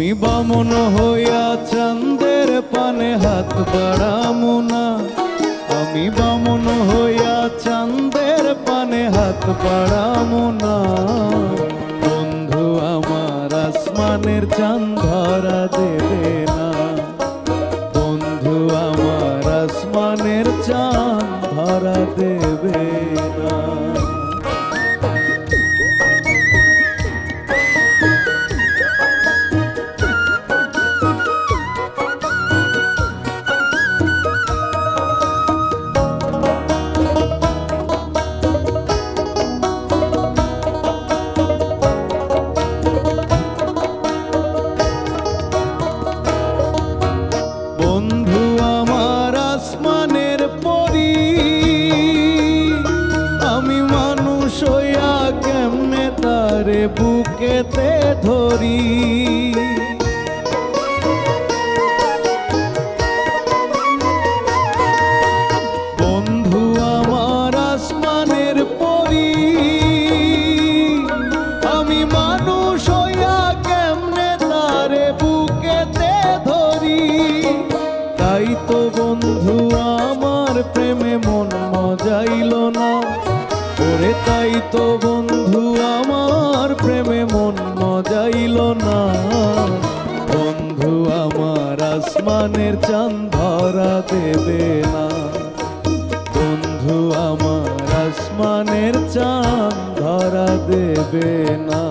আমি বামন হইয়া চাঁদের পানে হাত বাড়ামু না, আমি বামন হইয়া চাঁদের পানে হাত বাড়ামু না। বন্ধু আমার আসমানের চাঁদ ধরা দেবে না, বন্ধু আমার আসমানের চাঁদ ধরা দেবে না। বন্ধু আমার আসমানের পরি, আমি মানুষ হইয়া কেমনে তারে বুকেতে ধরি। বন্ধু আমার আসমানের পরি, আমি মানুষ হইয়া কেমনে তারে বুকেতে ধরি। তাই তো বন্ধু আমার প্রেমে মন মজাইল না, ওরে তাই তো বন্ধু আমার প্রেমে মন মজাইল না। বন্ধু আমার আসমানের চাঁদ ধরা দেবে না, বন্ধু আমার আসমানের চাঁদ ধরা দেবে না।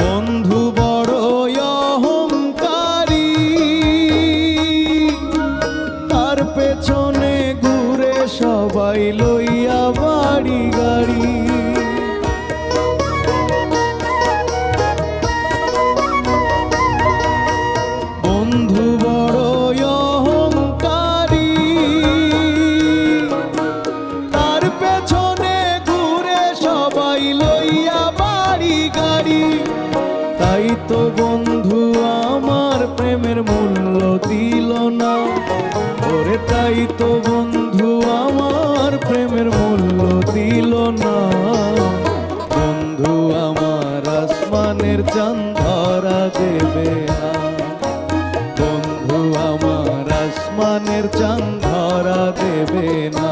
বন্ধু বড় অহংকারী, তার পেছনে ঘুরে সবাই লইয়া বাড়ি গাড়ি। বন্ধু বড় অহংকারী, তার পেছনে ঘুরে সবাই লইয়া বাড়ি গাড়ি। তাই তো বন্ধু আমার প্রেমের মূল্য দিল না, ওরে তাই তো বন্ধু আমার প্রেমের মূল্য দিল না। বন্ধু আমার আসমানের চাঁদ ধরা দেবে না, বন্ধু আমার আসমানের চাঁদ ধরা দেবে না।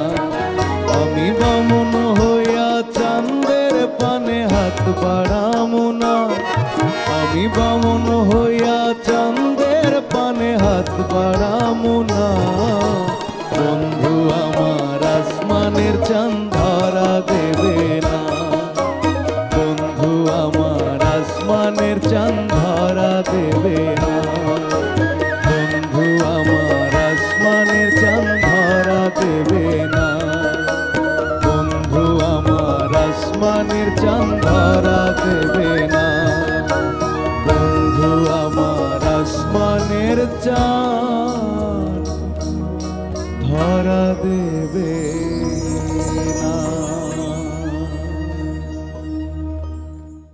আমি বামন হইয়া চাঁদের পানে হাত বাড়ামু না, আমি বামন হইয়া চাঁদের পানে হাত বাড়ামু না। বন্ধু আমার আসমানের চাঁদ ধরা দেবে না, বন্ধু আমার আসমানের চাঁদ ধরা দেবে না, বন্ধু আমার আসমানের চাঁদ ধরা দেবে না, বন্ধু আমার আসমানের চাঁদ ধরা দেবে না, বন্ধু আমার আসমানের চাঁদ ধরা দেবে